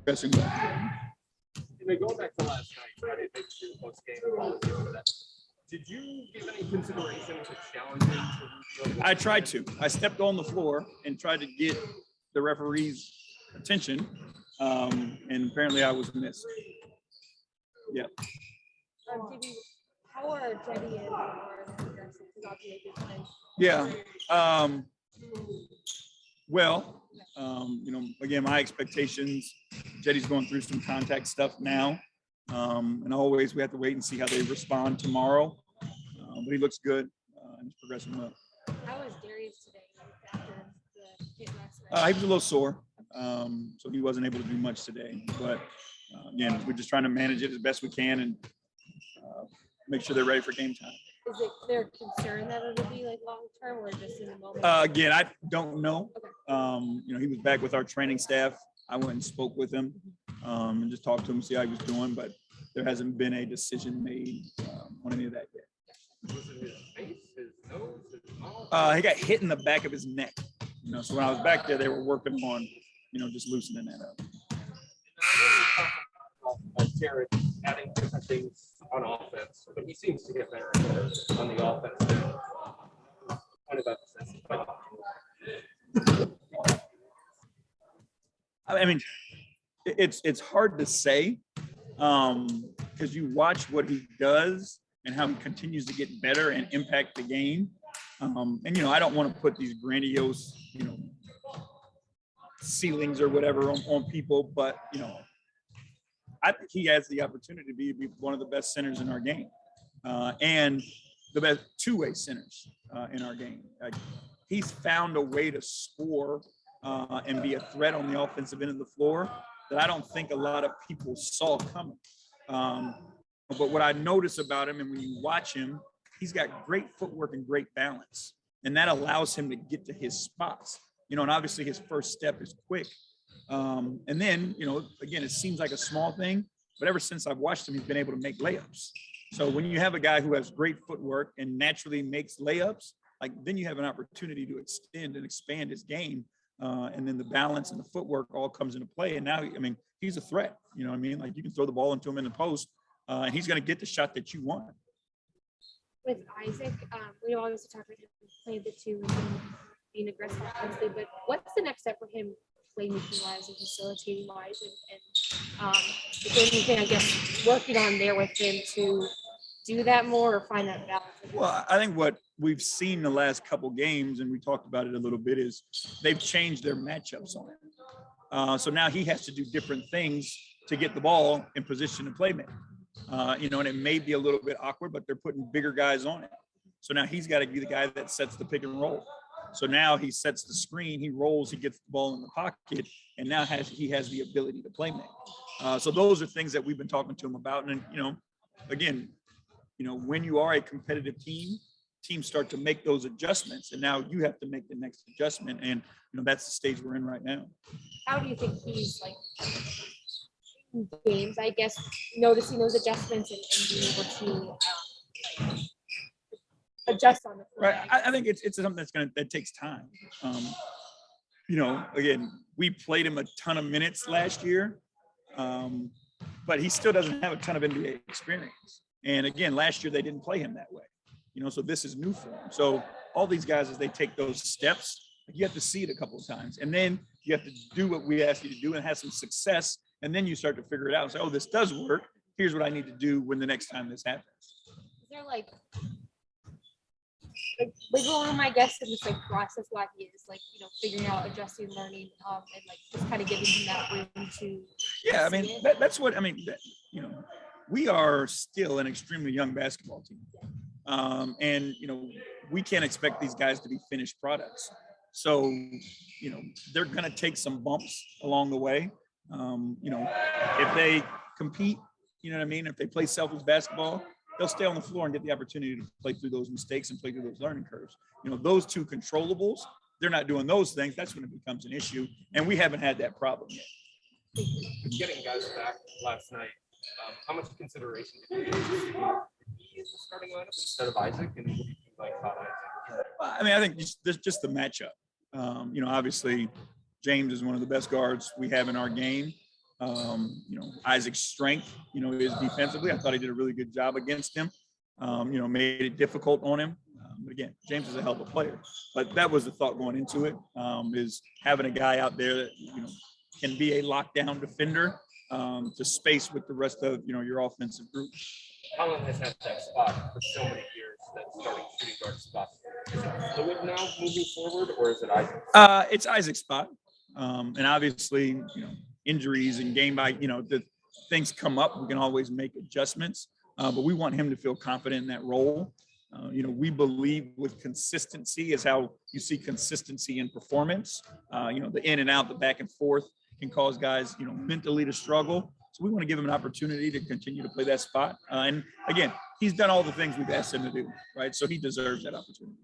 Progressing well. Going back to last night, I didn't make it post game. Did you give any consideration to challenging? I tried to. I stepped on the floor and tried to get the referee's attention, and apparently I was missed. Yeah. How are Jetty and Progressive tonight? Yeah. Well, again, my expectations, Jetty's going through some contact stuff now. And always we have to wait and see how they respond tomorrow. But he looks good and he's progressing well. How was Darius today after the hit last night? He was a little sore, so he wasn't able to do much today. But again, we're just trying to manage it as best we can and make sure they're ready for game time. Is it their concern that it'll be like long term or just in the moment? Again, I don't know. Okay. He was back with our training staff. I went and spoke with him and just talked to him, see how he was doing. But there hasn't been a decision made on any of that yet. Was it his face, his nose, his mouth? He got hit in the back of his neck. So when I was back there, they were working on, just loosening that up. Jarrett adding different things on offense, but he seems to get better on the offense. What about this? I mean, it's hard to say because you watch what he does and how he continues to get better and impact the game. And I don't want to put these grandiose, ceilings or whatever on people, but I think he has the opportunity to be one of the best centers in our game and the best two-way centers in our game. Like, he's found a way to score and be a threat on the offensive end of the floor that I don't think a lot of people saw coming. But what I notice about him, and when you watch him, he's got great footwork and great balance, and that allows him to get to his spots. And obviously his first step is quick. And then, again, it seems like a small thing, but ever since I've watched him, he's been able to make layups. So when you have a guy who has great footwork and naturally makes layups, then you have an opportunity to extend and expand his game. And then the balance and the footwork all comes into play. And now, he's a threat. You know what I mean? You can throw the ball into him in the post, and he's going to get the shot that you want. With Isaac, we always talk about him playing the two and being aggressive offensively, but what's the next step for him playmaking-wise and facilitating-wise? And is there anything, I guess, working on there with him to do that more or find that balance? Well, I think what we've seen the last couple games, and we talked about it a little bit, is they've changed their matchups on him. So now he has to do different things to get the ball in position to play make. And it may be a little bit awkward, but they're putting bigger guys on it. So now he's got to be the guy that sets the pick and roll. So now he sets the screen, he rolls, he gets the ball in the pocket, and now he has the ability to play make. So those are things that we've been talking to him about. And, again, when you are a competitive team, teams start to make those adjustments, and now you have to make the next adjustment. And, that's the stage we're in right now. How do you think he's in games, I guess, noticing those adjustments and being able to adjust on the floor? Right. I think it's something that takes time. Again, we played him a ton of minutes last year, but he still doesn't have a ton of NBA experience. And again, last year they didn't play him that way. So this is new for him. So all these guys, as they take those steps, you have to see it a couple of times, and then you have to do what we ask you to do and have some success, and then you start to figure it out and say, oh, this does work. Here's what I need to do when the next time this happens. Is there wiggle room, I guess, in this process while he is figuring out, adjusting, learning, and just kind of giving him that room to. Yeah, that's what we are still an extremely young basketball team, and we can't expect these guys to be finished products. So they're going to take some bumps along the way. If they compete, if they play selfish basketball, they'll stay on the floor and get the opportunity to play through those mistakes and play through those learning curves. Those two controllables, they're not doing those things. That's when it becomes an issue. And we haven't had that problem yet. Getting guys back last night, how much consideration did you give to the starting lineup instead of Isaac? And what do you think about Isaac? I think there's just the matchup. Obviously, James is one of the best guards we have in our game. Isaac's strength, is defensively. I thought he did a really good job against him. Made it difficult on him. But again, James is a hell of a player. But that was the thought going into it, is having a guy out there that, can be a lockdown defender to space with the rest of, your offensive group. Allen has had that spot for so many years, that starting shooting guard spot. Is it fluid now moving forward, or is it Isaac? It's Isaac's spot. And obviously, injuries and game by, the things come up, we can always make adjustments. But we want him to feel confident in that role. We believe with consistency is how you see consistency in performance. The in and out, the back and forth can cause guys, mentally to struggle. So we want to give him an opportunity to continue to play that spot. And again, he's done all the things we've asked him to do, right? So he deserves that opportunity.